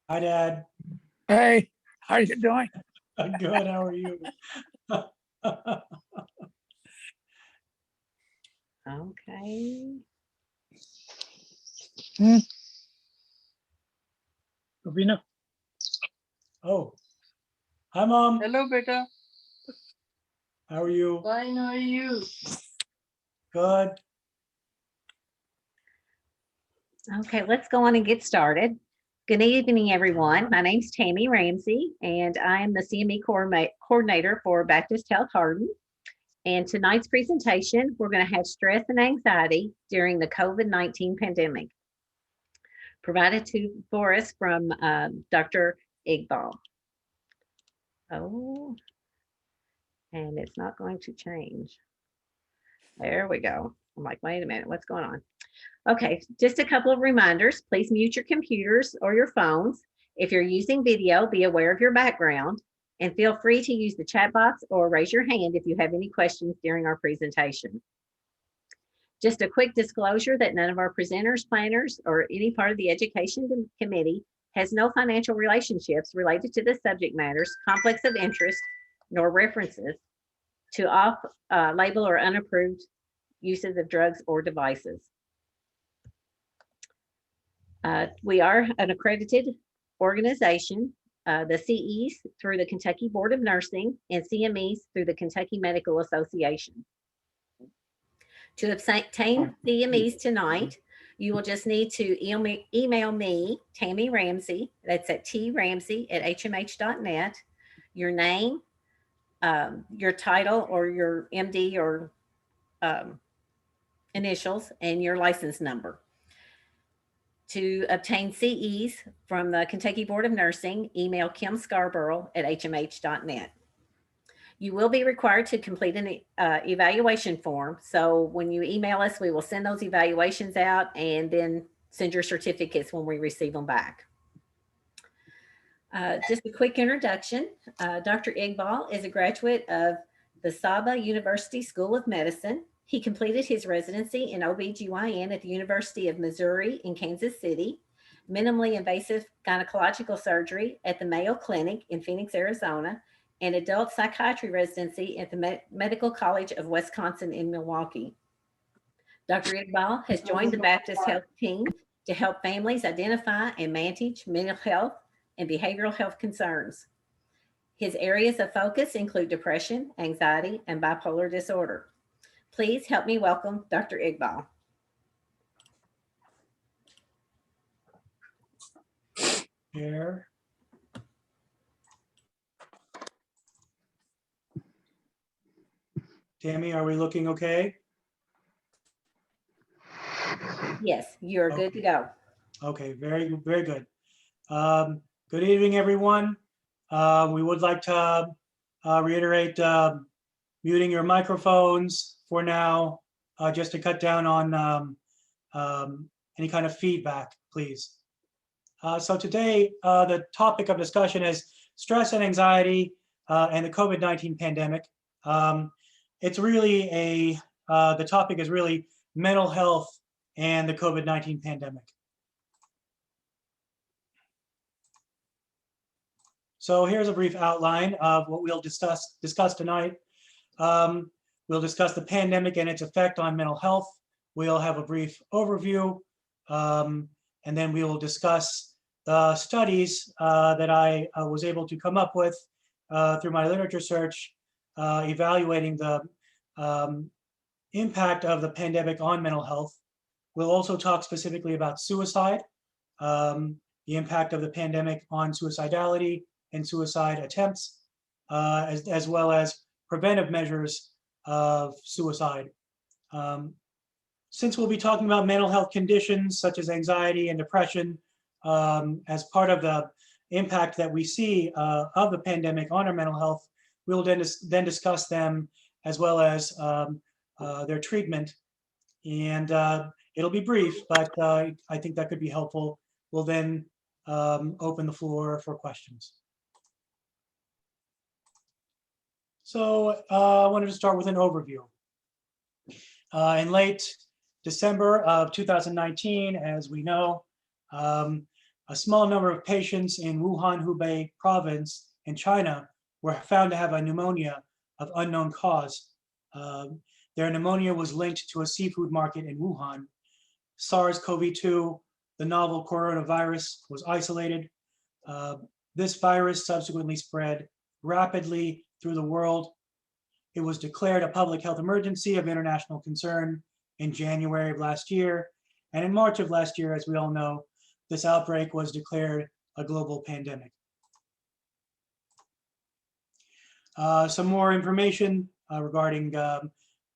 Hi, Dad. Hey, how you doing? I'm good. How are you? Okay. Rubina. Oh, hi, Mom. Hello, beta. How are you? Fine, how are you? Good. Okay, let's go on and get started. Good evening, everyone. My name's Tammy Ramsey, and I am the CME coordinator for Baptist Health Hardin. And tonight's presentation, we're going to have stress and anxiety during the COVID-19 pandemic, provided for us from Dr. Iqbal. Oh, and it's not going to change. There we go. I'm like, wait a minute, what's going on? Okay, just a couple of reminders. Please mute your computers or your phones. If you're using video, be aware of your background and feel free to use the chat box or raise your hand if you have any questions during our presentation. Just a quick disclosure that none of our presenters, planners, or any part of the education committee has no financial relationships related to the subject matters, conflicts of interest, nor references to off-label or unapproved uses of drugs or devices. We are an accredited organization, the CEs through the Kentucky Board of Nursing and CMEs through the Kentucky Medical Association. To obtain CMEs tonight, you will just need to email me, Tammy Ramsey, that's at tramsey@hmh.net, your name, your title or your MD or initials, and your license number. To obtain CEs from the Kentucky Board of Nursing, email Kim Scarborough at hmh.net. You will be required to complete an evaluation form. So when you email us, we will send those evaluations out and then send your certificates when we receive them back. Just a quick introduction. Dr. Iqbal is a graduate of the Saba University School of Medicine. He completed his residency in OBGYN at the University of Missouri in Kansas City, minimally invasive gynecological surgery at the Mayo Clinic in Phoenix, Arizona, and adult psychiatry residency at the Medical College of Wisconsin in Milwaukee. Dr. Iqbal has joined the Baptist Health team to help families identify and manage mental health and behavioral health concerns. His areas of focus include depression, anxiety, and bipolar disorder. Please help me welcome Dr. Iqbal. Here. Tammy, are we looking okay? Yes, you're good to go. Okay, very good. Good evening, everyone. We would like to reiterate muting your microphones for now, just to cut down on any kind of feedback, please. So today, the topic of discussion is stress and anxiety and the COVID-19 pandemic. It's really the topic is really mental health and the COVID-19 pandemic. So here's a brief outline of what we'll discuss tonight. We'll discuss the pandemic and its effect on mental health. We'll have a brief overview, and then we will discuss the studies that I was able to come up with through my literature search, evaluating the impact of the pandemic on mental health. We'll also talk specifically about suicide, the impact of the pandemic on suicidality and suicide attempts, as well as preventive measures of suicide. Since we'll be talking about mental health conditions such as anxiety and depression as part of the impact that we see of the pandemic on our mental health, we will then discuss them as well as their treatment. And it'll be brief, but I think that could be helpful. We'll then open the floor for questions. So I wanted to start with an overview. In late December of 2019, as we know, A small number of patients in Wuhan, Hubei province in China were found to have a pneumonia of unknown cause. Their pneumonia was linked to a seafood market in Wuhan. SARS-CoV-2, the novel coronavirus, was isolated. This virus subsequently spread rapidly through the world. It was declared a public health emergency of international concern in January of last year. And in March of last year, as we all know, this outbreak was declared a global pandemic. Some more information regarding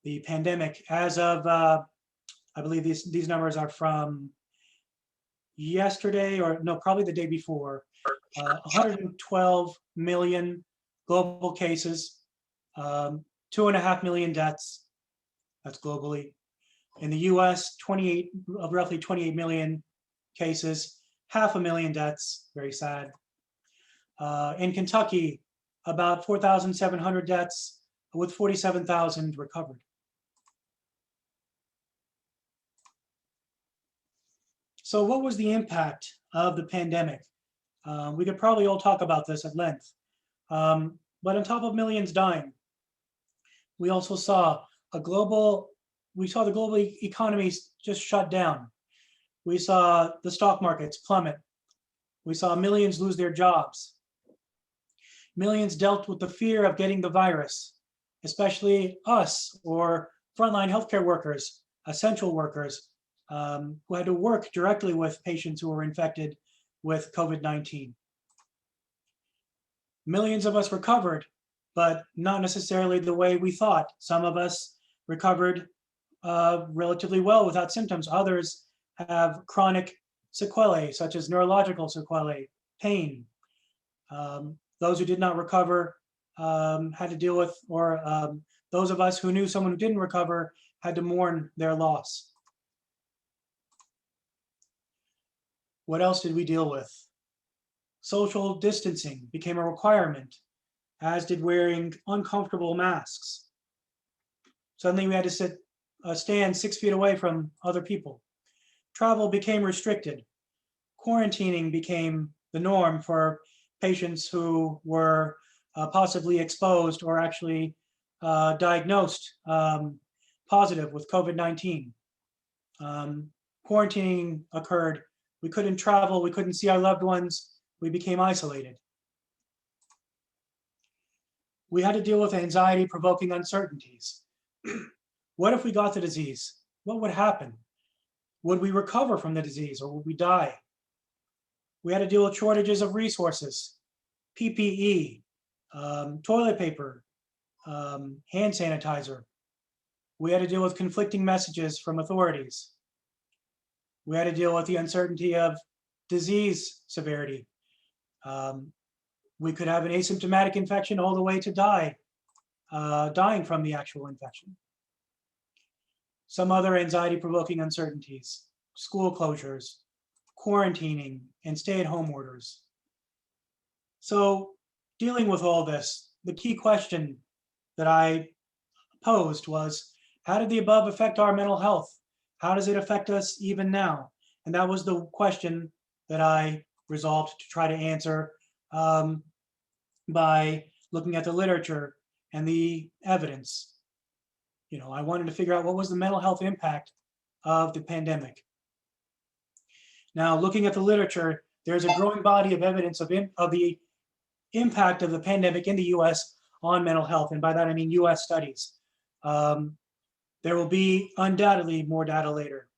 the pandemic. As of, I believe these numbers are from yesterday, or no, probably the day before. 112 million global cases, 2.5 million deaths. That's globally. In the US, roughly 28 million cases, 500,000 deaths, very sad. In Kentucky, about 4,700 deaths with 47,000 recovered. So what was the impact of the pandemic? We could probably all talk about this at length. But on top of millions dying, we also saw the global economies just shut down. We saw the stock markets plummet. We saw millions lose their jobs. Millions dealt with the fear of getting the virus, especially us or frontline healthcare workers, essential workers, who had to work directly with patients who were infected with COVID-19. Millions of us recovered, but not necessarily the way we thought. Some of us recovered relatively well without symptoms. Others have chronic sequelae, such as neurological sequelae, pain. Those who did not recover had to deal with, or those of us who knew someone who didn't recover had to mourn their loss. What else did we deal with? Social distancing became a requirement, as did wearing uncomfortable masks. Suddenly we had to stand 6 feet away from other people. Travel became restricted. Quarantining became the norm for patients who were possibly exposed or actually diagnosed positive with COVID-19. Quarantining occurred. We couldn't travel. We couldn't see our loved ones. We became isolated. We had to deal with anxiety-provoking uncertainties. What if we got the disease? What would happen? Would we recover from the disease, or would we die? We had to deal with shortages of resources, PPE, toilet paper, hand sanitizer. We had to deal with conflicting messages from authorities. We had to deal with the uncertainty of disease severity. We could have an asymptomatic infection all the way to dying from the actual infection. Some other anxiety-provoking uncertainties, school closures, quarantining, and stay-at-home orders. So dealing with all this, the key question that I posed was, how did the above affect our mental health? How does it affect us even now? And that was the question that I resolved to try to answer by looking at the literature and the evidence. I wanted to figure out what was the mental health impact of the pandemic. Now, looking at the literature, there's a growing body of evidence of the impact of the pandemic in the US on mental health. And by that, I mean US studies. There will be undoubtedly more data later.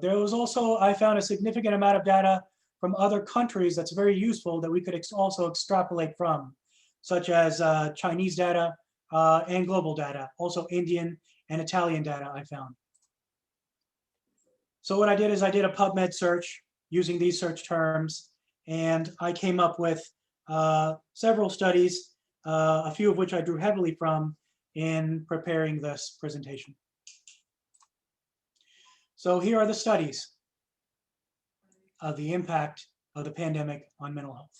There was also, I found, a significant amount of data from other countries that's very useful that we could also extrapolate from, such as Chinese data and global data, also Indian and Italian data I found. So what I did is I did a PubMed search using these search terms, and I came up with several studies, a few of which I drew heavily from in preparing this presentation. So here are the studies of the impact of the pandemic on mental health.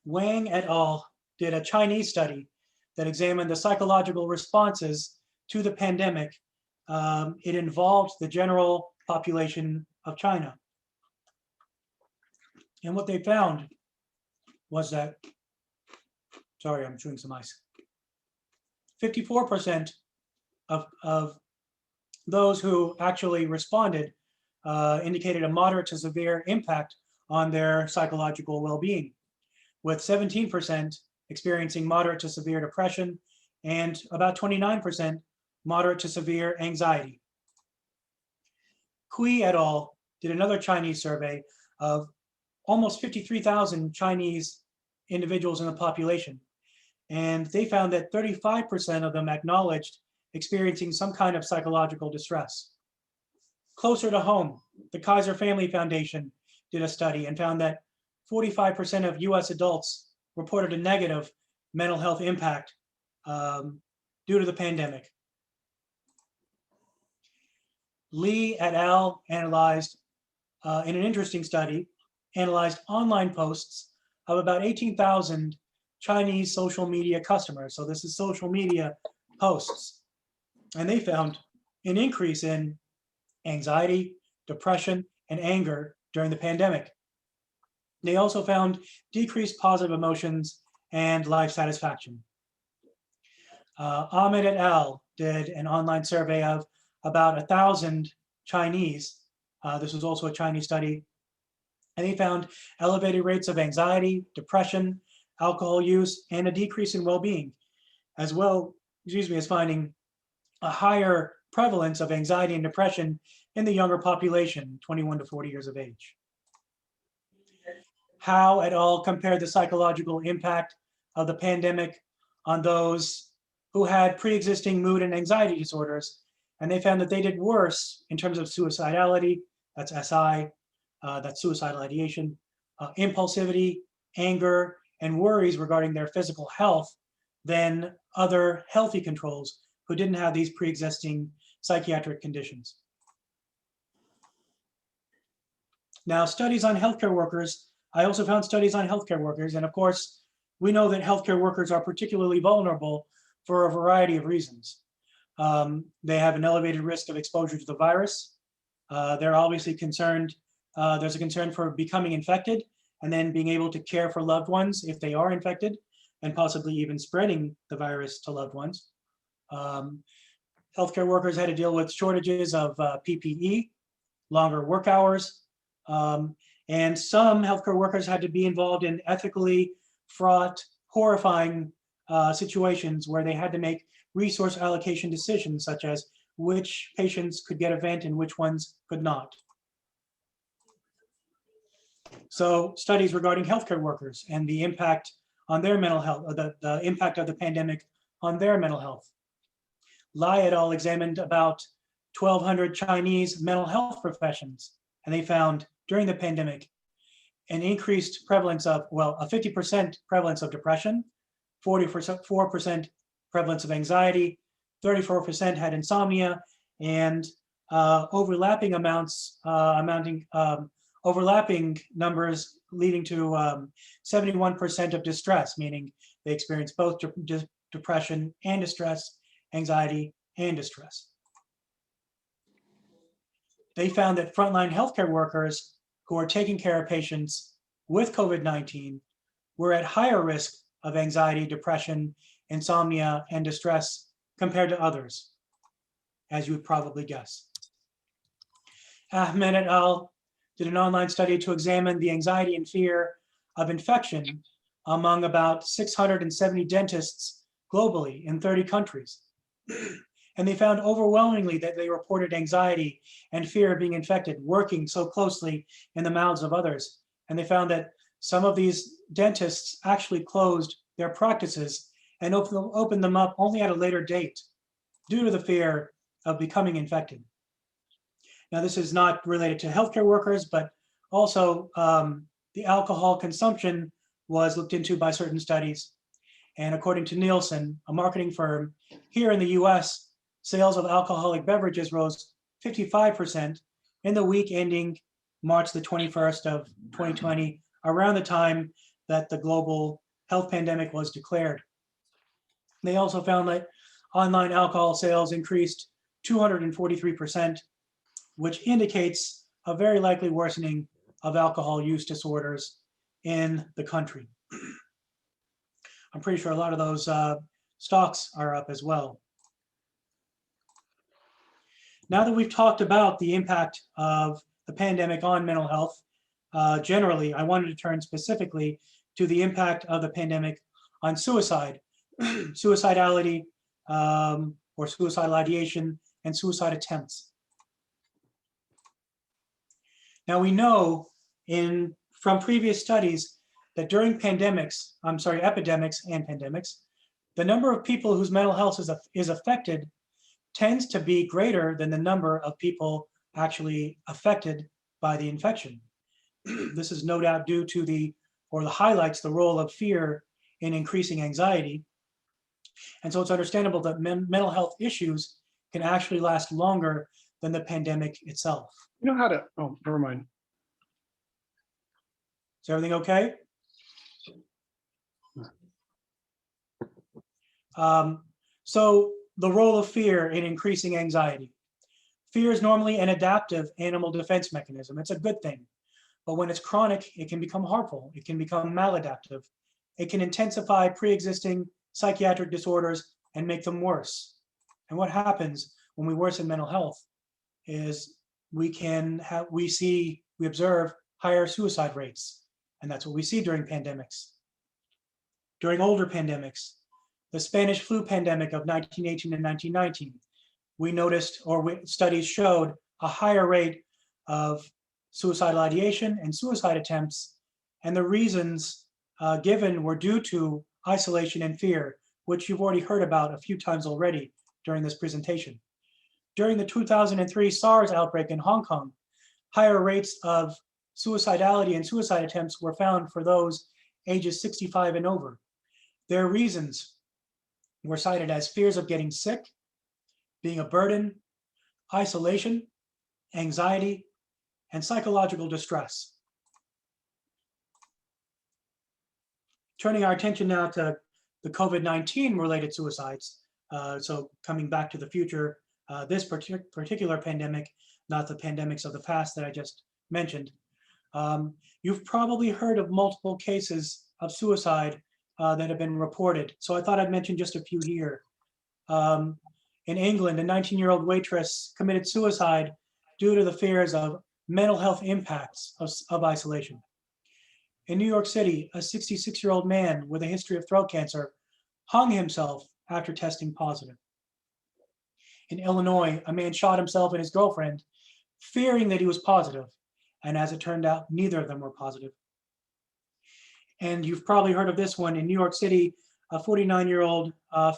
Wang et al. Did a Chinese study that examined the psychological responses to the pandemic. It involved the general population of China. And what they found was that, sorry, I'm chewing some ice. 54% of those who actually responded indicated a moderate to severe impact on their psychological well-being, with 17% experiencing moderate to severe depression and about 29% moderate to severe anxiety. Kui et al. Did another Chinese survey of almost 53,000 Chinese individuals in the population. And they found that 35% of them acknowledged experiencing some kind of psychological distress. Closer to home, the Kaiser Family Foundation did a study and found that 45% of US adults reported a negative mental health impact due to the pandemic. Li et al. Analyzed, in an interesting study, analyzed online posts of about 18,000 Chinese social media customers. So this is social media posts. And they found an increase in anxiety, depression, and anger during the pandemic. They also found decreased positive emotions and life satisfaction. Ahmed et al. Did an online survey of about 1,000 Chinese. This was also a Chinese study. And they found elevated rates of anxiety, depression, alcohol use, and a decrease in well-being, as well, as finding a higher prevalence of anxiety and depression in the younger population, 21 to 40 years of age. Howe et al. Compared the psychological impact of the pandemic on those who had pre-existing mood and anxiety disorders, and they found that they did worse in terms of suicidality, that's SI, that's suicidal ideation, impulsivity, anger, and worries regarding their physical health than other healthy controls who didn't have these pre-existing psychiatric conditions. Now, studies on healthcare workers, I also found studies on healthcare workers, and of course, we know that healthcare workers are particularly vulnerable for a variety of reasons. They have an elevated risk of exposure to the virus. They're obviously concerned, there's a concern for becoming infected and then being able to care for loved ones if they are infected and possibly even spreading the virus to loved ones. Healthcare workers had to deal with shortages of PPE, longer work hours, and some healthcare workers had to be involved in ethically fraught, horrifying situations where they had to make resource allocation decisions, such as which patients could get a vent and which ones could not. So studies regarding healthcare workers and the impact on their mental health, the impact of the pandemic on their mental health. Lai et al. Examined about 1,200 Chinese mental health professions, and they found during the pandemic an increased prevalence of, well, a 50% prevalence of depression, 44% prevalence of anxiety, 34% had insomnia, and overlapping numbers leading to 71% of distress, meaning they experience both depression and distress, anxiety and distress. They found that frontline healthcare workers who are taking care of patients with COVID-19 were at higher risk of anxiety, depression, insomnia, and distress compared to others, as you would probably guess. Ahmed et al. Did an online study to examine the anxiety and fear of infection among about 670 dentists globally in 30 countries. And they found overwhelmingly that they reported anxiety and fear of being infected, working so closely in the mouths of others. And they found that some of these dentists actually closed their practices and opened them up only at a later date due to the fear of becoming infected. Now, this is not related to healthcare workers, but also the alcohol consumption was looked into by certain studies. And according to Nielsen, a marketing firm here in the US, sales of alcoholic beverages rose 55% in the week ending March the 21st of 2020, around the time that the global health pandemic was declared. They also found that online alcohol sales increased 243%, which indicates a very likely worsening of alcohol use disorders in the country. I'm pretty sure a lot of those stocks are up as well. Now that we've talked about the impact of the pandemic on mental health, generally, I wanted to turn specifically to the impact of the pandemic on suicide, suicidality, or suicidal ideation, and suicide attempts. Now we know from previous studies that during epidemics and pandemics, the number of people whose mental health is affected tends to be greater than the number of people actually affected by the infection. This is no doubt due to highlights the role of fear in increasing anxiety. And so it's understandable that mental health issues can actually last longer than the pandemic itself. You know how to, oh, never mind. Is everything okay? So the role of fear in increasing anxiety. Fear is normally an adaptive animal defense mechanism. It's a good thing. But when it's chronic, it can become harmful. It can become maladaptive. It can intensify pre-existing psychiatric disorders and make them worse. And what happens when we worsen mental health is we observe higher suicide rates. And that's what we see during pandemics. During older pandemics, the Spanish flu pandemic of 1918 and 1919, we noticed, studies showed a higher rate of suicidal ideation and suicide attempts. And the reasons given were due to isolation and fear, which you've already heard about a few times already during this presentation. During the 2003 SARS outbreak in Hong Kong, higher rates of suicidality and suicide attempts were found for those ages 65 and over. Their reasons were cited as fears of getting sick, being a burden, isolation, anxiety, and psychological distress. Turning our attention now to the COVID-19 related suicides. So coming back to the future, this particular pandemic, not the pandemics of the past that I just mentioned. You've probably heard of multiple cases of suicide that have been reported. So I thought I'd mention just a few here. In England, a 19-year-old waitress committed suicide due to the fears of mental health impacts of isolation. In New York City, a 66-year-old man with a history of throat cancer hung himself after testing positive. In Illinois, a man shot himself and his girlfriend, fearing that he was positive. And as it turned out, neither of them were positive. And you've probably heard of this one in New York City, a 49-year-old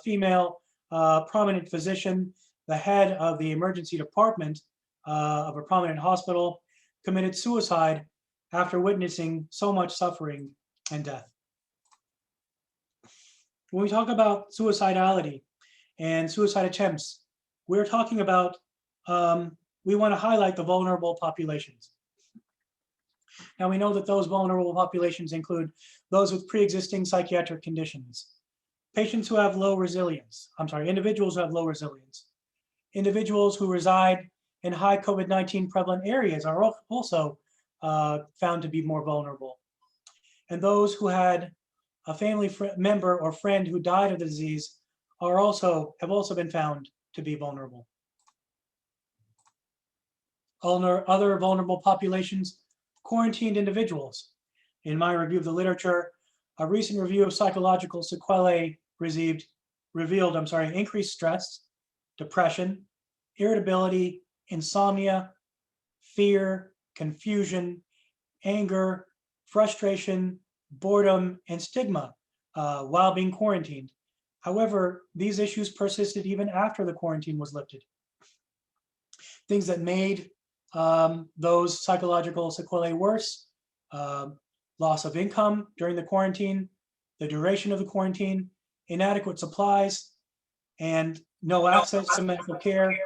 female prominent physician, the head of the emergency department of a prominent hospital, committed suicide after witnessing so much suffering and death. When we talk about suicidality and suicide attempts, we're talking about, we want to highlight the vulnerable populations. Now we know that those vulnerable populations include those with pre-existing psychiatric conditions, patients who have low resilience, individuals who have low resilience, individuals who reside in high COVID-19 prevalent areas are also found to be more vulnerable. And those who had a family member or friend who died of the disease have also been found to be vulnerable. Other vulnerable populations, quarantined individuals. In my review of the literature, a recent review of psychological sequelae revealed increased stress, depression, irritability, insomnia, fear, confusion, anger, frustration, boredom, and stigma while being quarantined. However, these issues persisted even after the quarantine was lifted. Things that made those psychological sequelae worse: loss of income during the quarantine, the duration of the quarantine, inadequate supplies, and no access to medical care,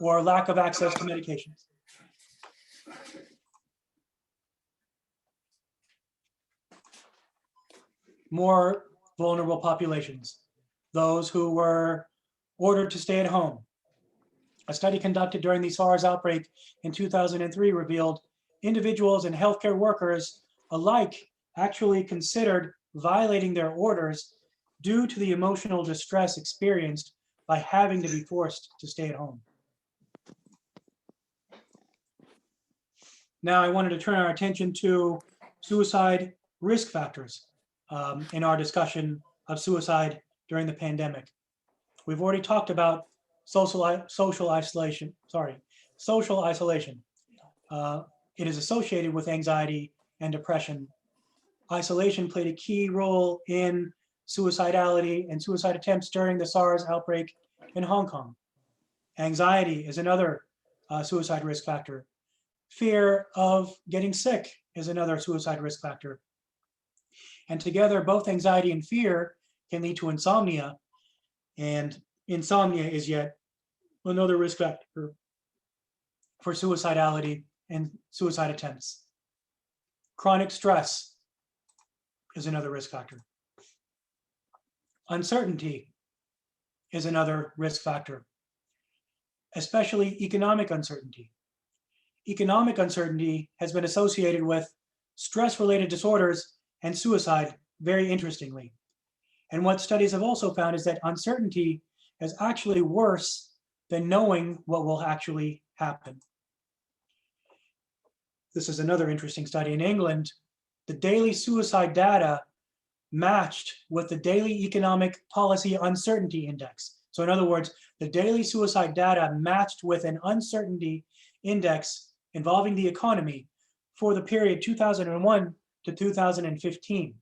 or lack of access to medications. More vulnerable populations, those who were ordered to stay at home, A study conducted during the SARS outbreak in 2003 revealed individuals and healthcare workers alike actually considered violating their orders due to the emotional distress experienced by having to be forced to stay at home. Now, I wanted to turn our attention to suicide risk factors in our discussion of suicide during the pandemic. We've already talked about social isolation. It is associated with anxiety and depression. Isolation played a key role in suicidality and suicide attempts during the SARS outbreak in Hong Kong. Anxiety is another suicide risk factor. Fear of getting sick is another suicide risk factor. And together, both anxiety and fear can lead to insomnia, and insomnia is yet another risk factor for suicidality and suicide attempts. Chronic stress is another risk factor. Uncertainty is another risk factor, especially economic uncertainty. Economic uncertainty has been associated with stress-related disorders and suicide, very interestingly. And what studies have also found is that uncertainty is actually worse than knowing what will actually happen. This is another interesting study. In England, the daily suicide data matched with the daily economic policy uncertainty index. So in other words, the daily suicide data matched with an uncertainty index involving the economy for the period 2001 to 2015.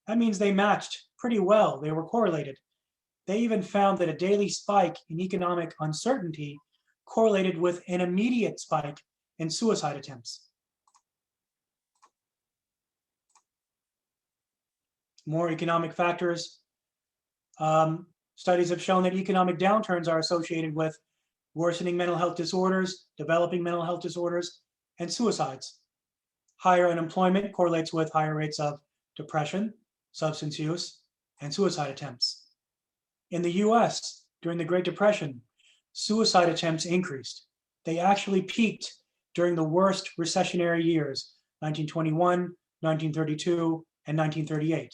That means they matched pretty well. They were correlated. They even found that a daily spike in economic uncertainty correlated with an immediate spike in suicide attempts. More economic factors. Studies have shown that economic downturns are associated with worsening mental health disorders, developing mental health disorders, and suicides. Higher unemployment correlates with higher rates of depression, substance use, and suicide attempts. In the US, during the Great Depression, suicide attempts increased. They actually peaked during the worst recessionary years, 1921, 1932, and 1938.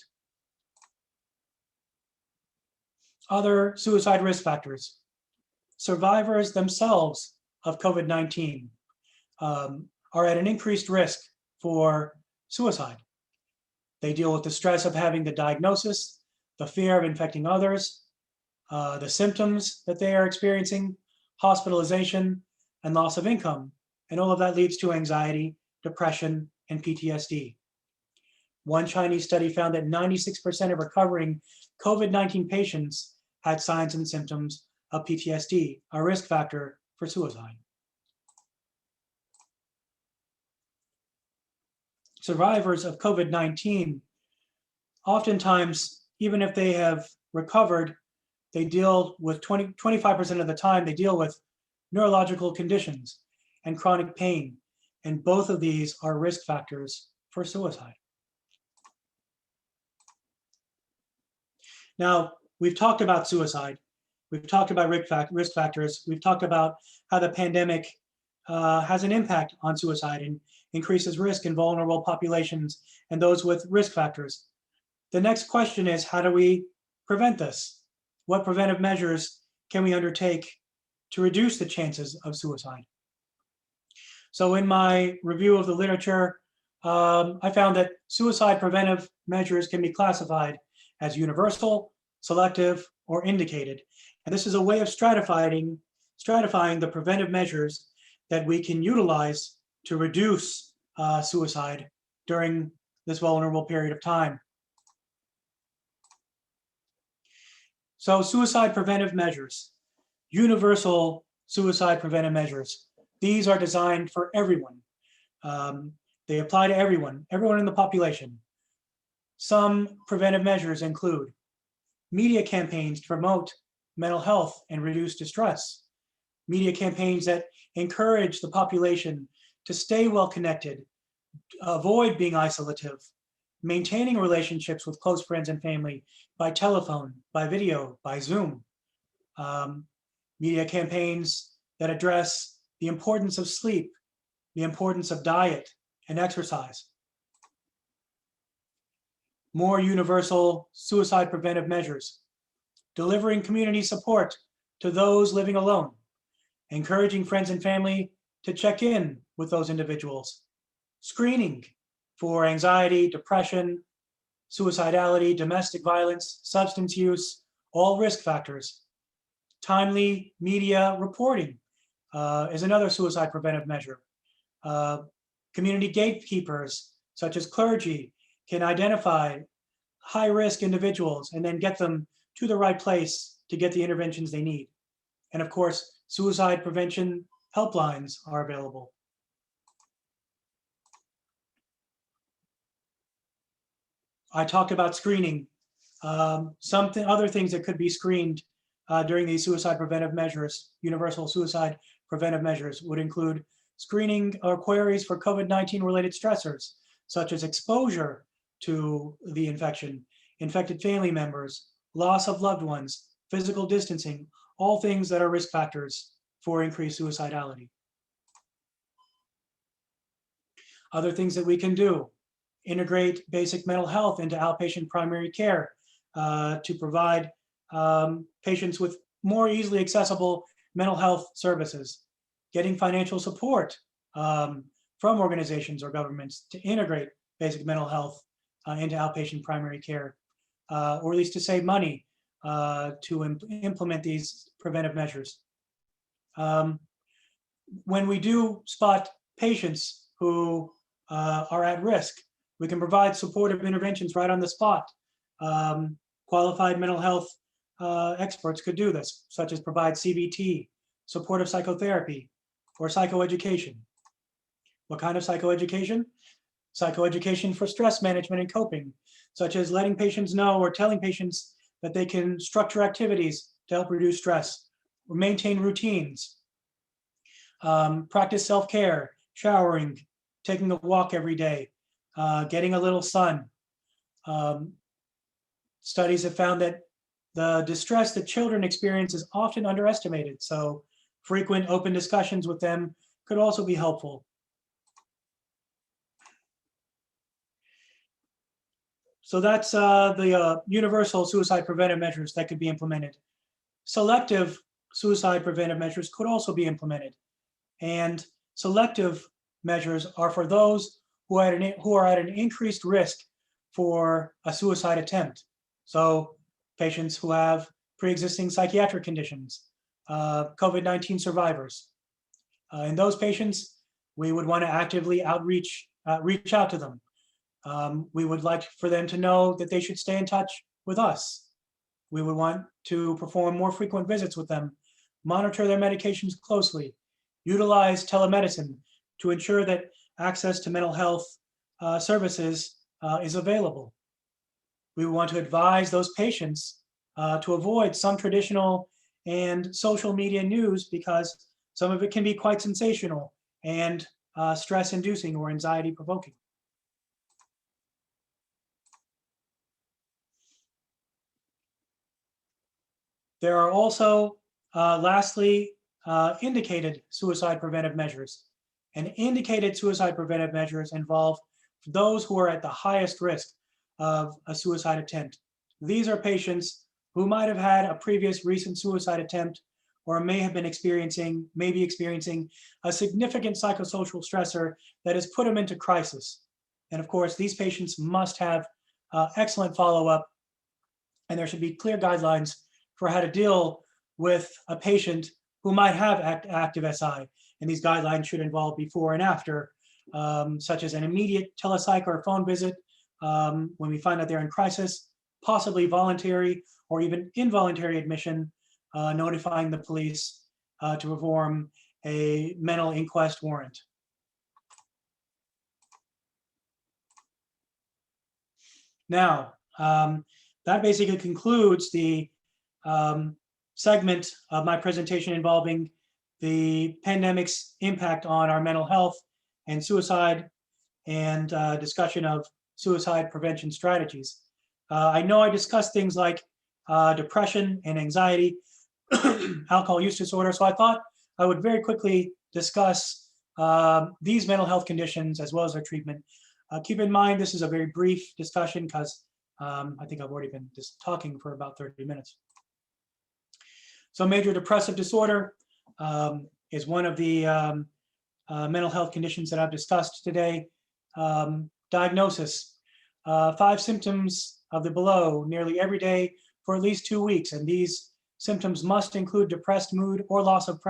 Other suicide risk factors. Survivors themselves of COVID-19 are at an increased risk for suicide. They deal with the stress of having the diagnosis, the fear of infecting others, the symptoms that they are experiencing, hospitalization, and loss of income. And all of that leads to anxiety, depression, and PTSD. One Chinese study found that 96% of recovering COVID-19 patients had signs and symptoms of PTSD, a risk factor for suicide. Survivors of COVID-19, oftentimes, even if they have recovered, they deal with 25% of the time, they deal with neurological conditions and chronic pain. And both of these are risk factors for suicide. Now, we've talked about suicide. We've talked about risk factors. We've talked about how the pandemic has an impact on suicide and increases risk in vulnerable populations and those with risk factors. The next question is, how do we prevent this? What preventive measures can we undertake to reduce the chances of suicide? So in my review of the literature, I found that suicide preventive measures can be classified as universal, selective, or indicated. And this is a way of stratifying the preventive measures that we can utilize to reduce suicide during this vulnerable period of time. So suicide preventive measures, universal suicide preventive measures. These are designed for everyone. They apply to everyone in the population. Some preventive measures include media campaigns to promote mental health and reduce distress, media campaigns that encourage the population to stay well connected, avoid being isolative, maintaining relationships with close friends and family by telephone, by video, by Zoom. Media campaigns that address the importance of sleep, the importance of diet and exercise. More universal suicide preventive measures, delivering community support to those living alone, encouraging friends and family to check in with those individuals, screening for anxiety, depression, suicidality, domestic violence, substance use, all risk factors. Timely media reporting is another suicide preventive measure. Community gatekeepers, such as clergy, can identify high-risk individuals and then get them to the right place to get the interventions they need. And of course, suicide prevention helplines are available. I talked about screening. Other things that could be screened during these suicide preventive measures, universal suicide preventive measures, would include screening or queries for COVID-19 related stressors, such as exposure to the infection, infected family members, loss of loved ones, physical distancing, all things that are risk factors for increased suicidality. Other things that we can do: integrate basic mental health into outpatient primary care to provide patients with more easily accessible mental health services, getting financial support from organizations or governments to integrate basic mental health into outpatient primary care, or at least to save money to implement these preventive measures. When we do spot patients who are at risk, we can provide supportive interventions right on the spot. Qualified mental health experts could do this, such as provide CBT, supportive psychotherapy, or psychoeducation. What kind of psychoeducation? Psychoeducation for stress management and coping, such as letting patients know or telling patients that they can structure activities to help reduce stress, or maintain routines, practice self-care, showering, taking a walk every day, getting a little sun. Studies have found that the distress that children experience is often underestimated, so frequent open discussions with them could also be helpful. So that's the universal suicide preventive measures that could be implemented. Selective suicide preventive measures could also be implemented. And selective measures are for those who are at an increased risk for a suicide attempt. So patients who have pre-existing psychiatric conditions, COVID-19 survivors. In those patients, we would want to actively reach out to them. We would like for them to know that they should stay in touch with us. We would want to perform more frequent visits with them, monitor their medications closely, utilize telemedicine to ensure that access to mental health services is available. We want to advise those patients to avoid some traditional and social media news because some of it can be quite sensational and stress-inducing or anxiety-provoking. There are also, lastly, indicated suicide preventive measures. And indicated suicide preventive measures involve those who are at the highest risk of a suicide attempt. These are patients who might have had a previous recent suicide attempt or may be experiencing a significant psychosocial stressor that has put them into crisis. And of course, these patients must have excellent follow-up, and there should be clear guidelines for how to deal with a patient who might have active SI. And these guidelines should involve before and after, such as an immediate telepsych or phone visit when we find that they're in crisis, possibly voluntary or even involuntary admission, notifying the police to perform a mental inquest warrant. Now, that basically concludes the segment of my presentation involving the pandemic's impact on our mental health and suicide, and discussion of suicide prevention strategies. I know I discussed things like depression and anxiety, alcohol use disorder, so I thought I would very quickly discuss these mental health conditions as well as their treatment. Keep in mind, this is a very brief discussion because I think I've already been just talking for about 30 minutes. So major depressive disorder is one of the mental health conditions that I've discussed today. Diagnosis, 5 symptoms of the below nearly every day for at least 2 weeks. And these symptoms must include depressed mood or loss of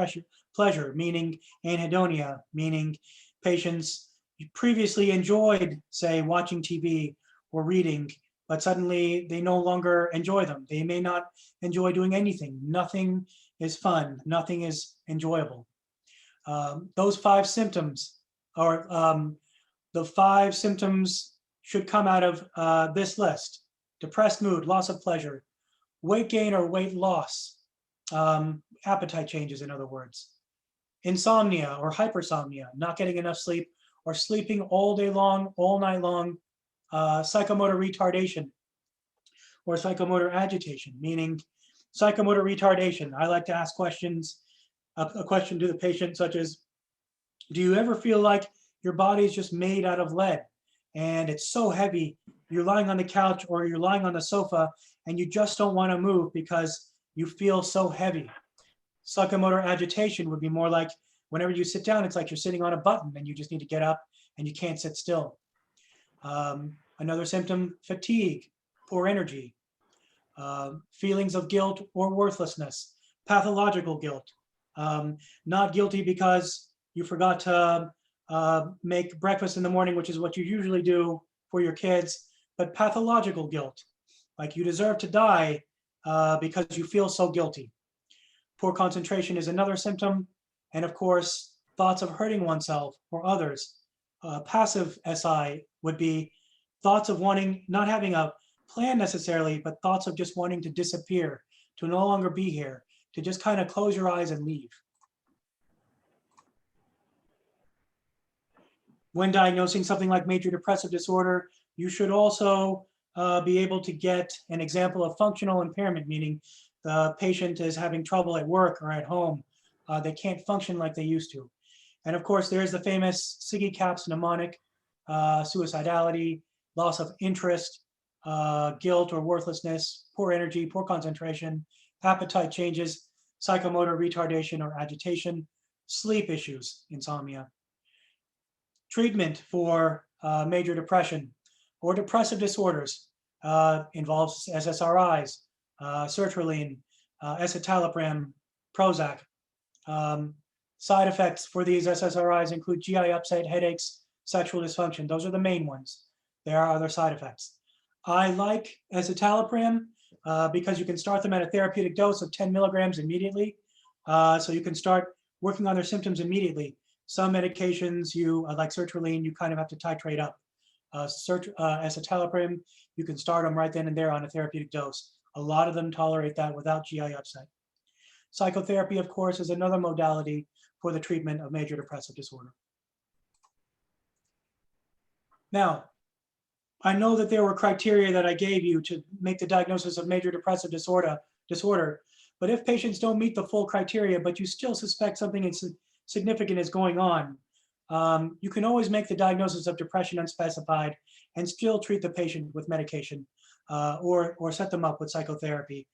pleasure, meaning anhedonia, meaning patients previously enjoyed, say, watching TV or reading, but suddenly they no longer enjoy them. They may not enjoy doing anything. Nothing is fun. Nothing is enjoyable. Those 5 symptoms are the 5 symptoms should come out of this list: depressed mood, loss of pleasure, weight gain or weight loss, appetite changes, in other words, insomnia or hypersomnia, not getting enough sleep or sleeping all day long, all night long, psychomotor retardation or psychomotor agitation, meaning psychomotor retardation. I like to ask questions, a question to the patient such as, do you ever feel like your body is just made out of lead and it's so heavy, you're lying on the couch or you're lying on the sofa and you just don't want to move because you feel so heavy? Psychomotor agitation would be more like whenever you sit down, it's like you're sitting on a button and you just need to get up and you can't sit still. Another symptom, fatigue, poor energy, feelings of guilt or worthlessness, pathological guilt, not guilty because you forgot to make breakfast in the morning, which is what you usually do for your kids, but pathological guilt, like you deserve to die because you feel so guilty. Poor concentration is another symptom. And of course, thoughts of hurting oneself or others. Passive SI would be thoughts of wanting, not having a plan necessarily, but thoughts of just wanting to disappear, to no longer be here, to just kind of close your eyes and leave. When diagnosing something like major depressive disorder, you should also be able to get an example of functional impairment, meaning the patient is having trouble at work or at home. They can't function like they used to. And of course, there's the famous Siggy Capps mnemonic, suicidality, loss of interest, guilt or worthlessness, poor energy, poor concentration, appetite changes, psychomotor retardation or agitation, sleep issues, insomnia. Treatment for major depression or depressive disorders involves SSRIs, sertraline, escitalopram, Prozac. Side effects for these SSRIs include GI upset, headaches, sexual dysfunction. Those are the main ones. There are other side effects. I like escitalopram because you can start them at a therapeutic dose of 10 milligrams immediately. So you can start working on their symptoms immediately. Some medications, like sertraline, you kind of have to titrate up. Escitalopram, you can start them right then and there on a therapeutic dose. A lot of them tolerate that without GI upset. Psychotherapy, of course, is another modality for the treatment of major depressive disorder. Now, I know that there were criteria that I gave you to make the diagnosis of major depressive disorder, but if patients don't meet the full criteria, but you still suspect something significant is going on, you can always make the diagnosis of depression unspecified and still treat the patient with medication or set them up with psychotherapy.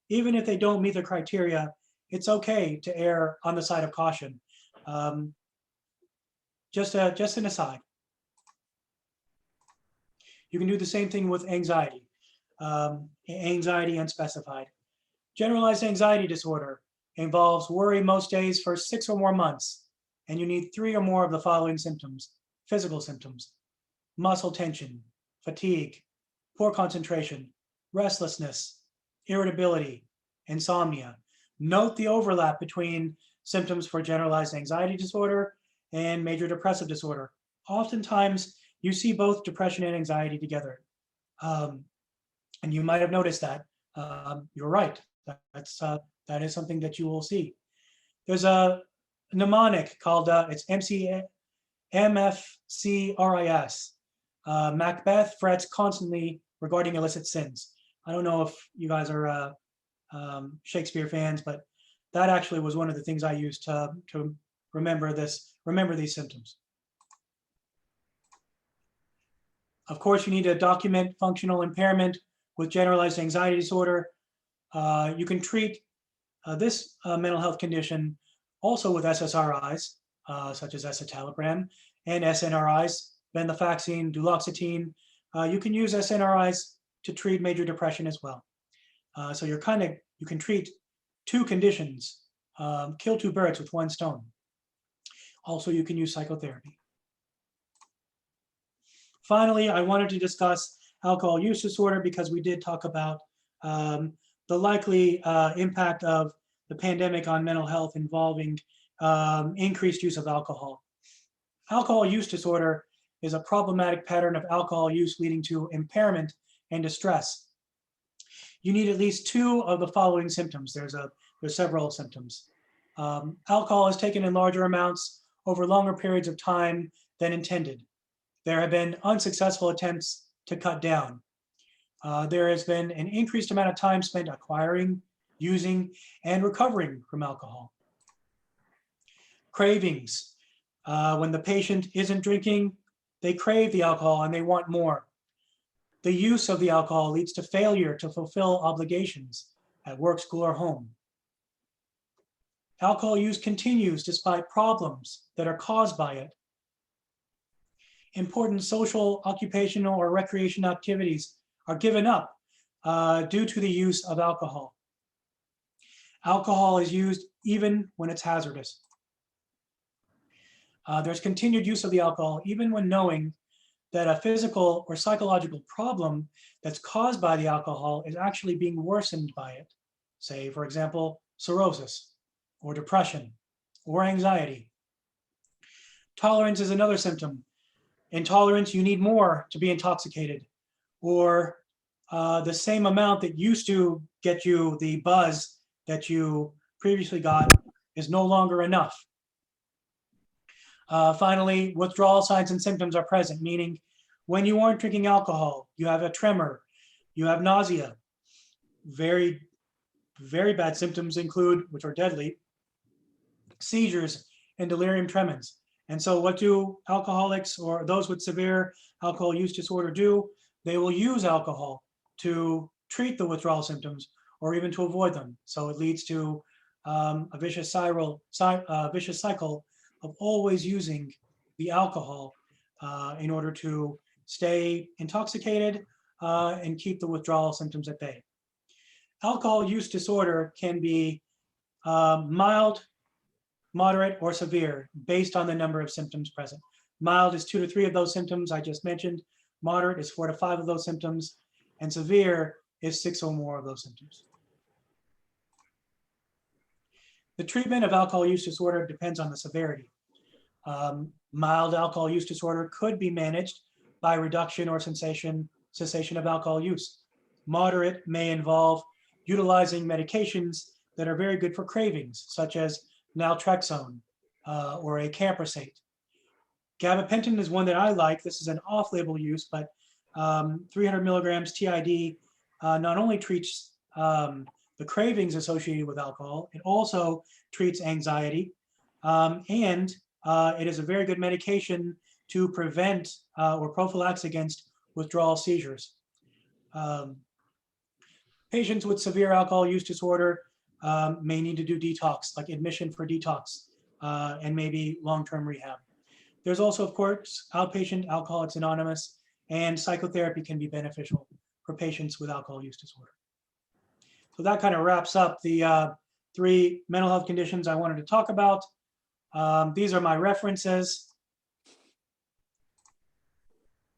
Even if they don't meet the criteria, it's okay to err on the side of caution. Just an aside. You can do the same thing with anxiety. Anxiety unspecified. Generalized anxiety disorder involves worry most days for 6 or more months, and you need 3 or more of the following symptoms: physical symptoms, muscle tension, fatigue, poor concentration, restlessness, irritability, insomnia. Note the overlap between symptoms for generalized anxiety disorder and major depressive disorder. Oftentimes, you see both depression and anxiety together. And you might have noticed that. You're right. That is something that you will see. There's a mnemonic called, it's MFCRIS. Macbeth frets constantly regarding illicit sins. I don't know if you guys are Shakespeare fans, but that actually was one of the things I used to remember these symptoms. Of course, you need to document functional impairment with generalized anxiety disorder. You can treat this mental health condition also with SSRIs, such as escitalopram, and SNRIs, venlafaxine, duloxetine. You can use SNRIs to treat major depression as well. So you can treat two conditions, kill two birds with one stone. Also, you can use psychotherapy. Finally, I wanted to discuss alcohol use disorder because we did talk about the likely impact of the pandemic on mental health involving increased use of alcohol. Alcohol use disorder is a problematic pattern of alcohol use leading to impairment and distress. You need at least two of the following symptoms. There's several symptoms. Alcohol is taken in larger amounts over longer periods of time than intended. There have been unsuccessful attempts to cut down. There has been an increased amount of time spent acquiring, using, and recovering from alcohol. Cravings. When the patient isn't drinking, they crave the alcohol and they want more. The use of the alcohol leads to failure to fulfill obligations at work, school, or home. Alcohol use continues despite problems that are caused by it. Important social, occupational, or recreation activities are given up due to the use of alcohol. Alcohol is used even when it's hazardous. There's continued use of the alcohol even when knowing that a physical or psychological problem that's caused by the alcohol is actually being worsened by it. Say, for example, cirrhosis, or depression, or anxiety. Tolerance is another symptom. Intolerance, you need more to be intoxicated, or the same amount that used to get you the buzz that you previously got is no longer enough. Finally, withdrawal signs and symptoms are present, meaning when you aren't drinking alcohol, you have a tremor, you have nausea. Very, very bad symptoms include, which are deadly, seizures and delirium tremens. And so what do alcoholics or those with severe alcohol use disorder do? They will use alcohol to treat the withdrawal symptoms or even to avoid them. So it leads to a vicious cycle of always using the alcohol in order to stay intoxicated and keep the withdrawal symptoms at bay. Alcohol use disorder can be mild, moderate, or severe based on the number of symptoms present. Mild is 2 to 3 of those symptoms I just mentioned. Moderate is 4 to 5 of those symptoms. And severe is 6 or more of those symptoms. The treatment of alcohol use disorder depends on the severity. Mild alcohol use disorder could be managed by reduction or cessation of alcohol use. Moderate may involve utilizing medications that are very good for cravings, such as naltrexone or a camprosate. Gabapentin is one that I like. This is an off-label use, but 300 milligrams TID not only treats the cravings associated with alcohol, it also treats anxiety, and it is a very good medication to prevent or prophylax against withdrawal seizures. Patients with severe alcohol use disorder may need to do detox, like admission for detox, and maybe long-term rehab. There's also, of course, outpatient Alcoholics Anonymous, and psychotherapy can be beneficial for patients with alcohol use disorder. So that kind of wraps up the 3 mental health conditions I wanted to talk about. These are my references.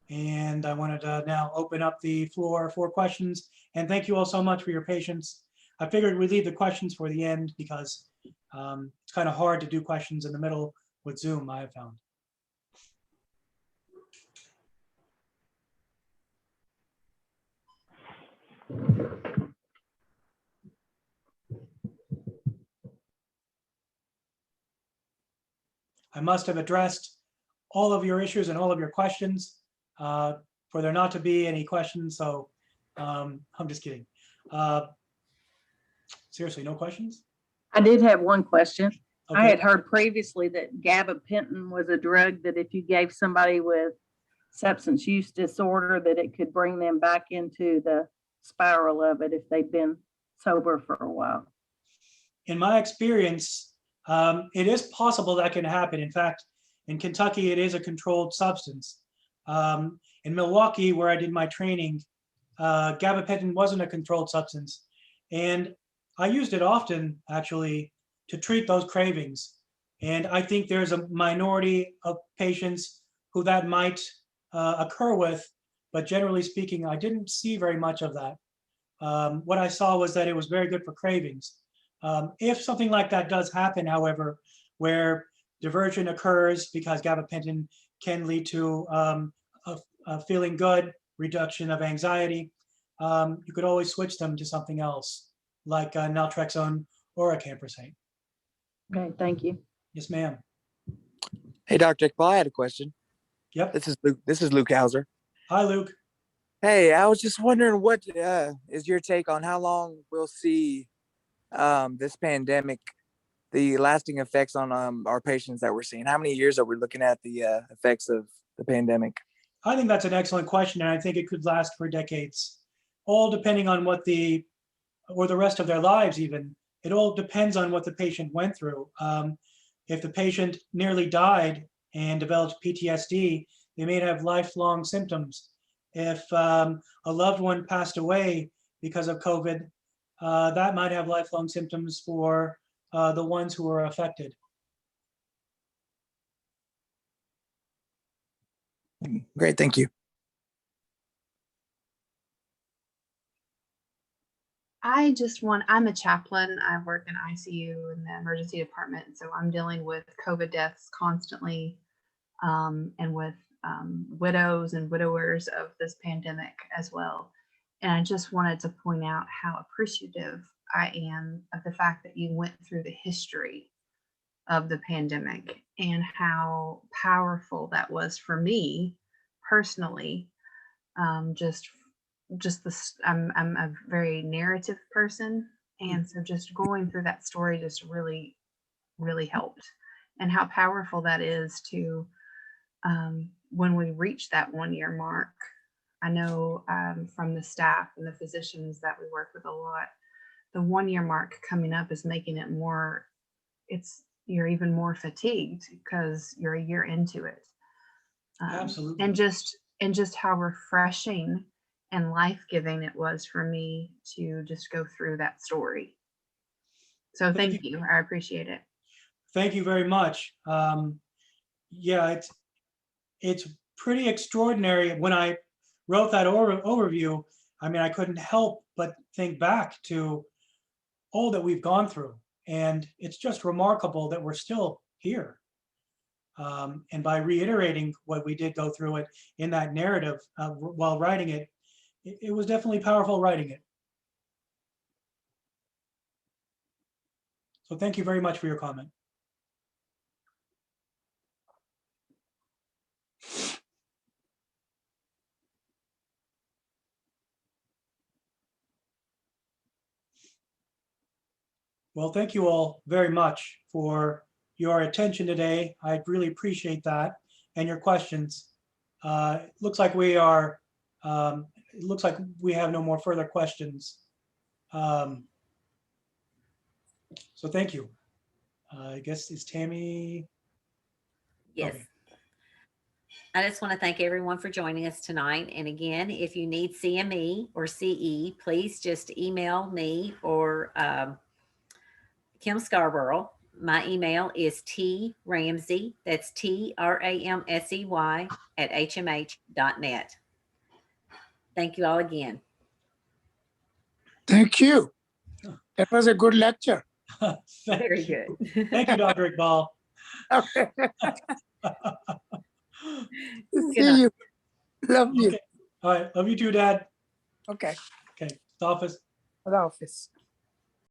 And I wanted to now open up the floor for questions. And thank you all so much for your patience. I figured we'd leave the questions for the end because it's kind of hard to do questions in the middle with Zoom, I have found. I must have addressed all of your issues and all of your questions for there not to be any questions. So I'm just kidding. Seriously, no questions? I did have one question. I Okay. had heard previously that gabapentin was a drug that if you gave somebody with substance use disorder, that it could bring them back into the spiral of it if they've been sober for a while. In my experience, it is possible that can happen. In fact, in Kentucky, it is a controlled substance. In Milwaukee, where I did my training, gabapentin wasn't a controlled substance. And I used it often, actually, to treat those cravings. And I think there's a minority of patients who that might occur with, but generally speaking, I didn't see very much of that. What I saw was that it was very good for cravings. If something like that does happen, however, where diversion occurs because gabapentin can lead to a feeling good, reduction of anxiety, you could always switch them to something else, like naltrexone or acamprosate. Okay, thank you. Yes, ma'am. Hey, Dr. Iqbal, I had a question. Yep. This is Luke Hauser. Hi, Luke. Hey, I was just wondering what is your take on how long we'll see this pandemic, the lasting effects on our patients that we're seeing? How many years are we looking at the effects of the pandemic? I think that's an excellent question, and I think it could last for decades, all depending on what or the rest of their lives even. It all depends on what the patient went through. If the patient nearly died and developed PTSD, they may have lifelong symptoms. If a loved one passed away because of COVID, that might have lifelong symptoms for the ones who are affected. Great, thank you. I'm a chaplain. I work in ICU in the emergency department. So I'm dealing with COVID deaths constantly, and with widows and widowers of this pandemic as well. And I just wanted to point out how appreciative I am of the fact that you went through the history of the pandemic and how powerful that was for me personally. Just this, I'm a very narrative person, and so just going through that story just really helped, and how powerful that is to when we reach that 1 year mark. I know from the staff and the physicians that we work with a lot, the 1 year mark coming up is making it more, you're even more fatigued because you're a year into it. Absolutely. And just how refreshing and life-giving it was for me to just go through that story. So thank you. I appreciate it. Thank you very much. Yeah, it's pretty extraordinary. When I wrote that overview, I mean, I couldn't help but think back to all that we've gone through. And it's just remarkable that we're still here. And by reiterating what we did go through it in that narrative while writing it, it was definitely powerful writing it. So thank you very much for your comment. Well, thank you all very much for your attention today. I really appreciate that and your questions. It looks like we are, it looks like we have no more further questions. So thank you. I guess it's Tammy. Yes. Okay. I just want to thank everyone for joining us tonight. And again, if you need CME or CE, please just email me or Kim Scarborough. My email is tramsey, that's TRAMSEY @hmh.net. Thank you all again. Thank you. That was a good lecture. Very good. Thank you, Dr. Iqbal. Okay. Good See night. you. Love you. Okay. All right. Love you too, Dad. Okay. Okay. Office. The office.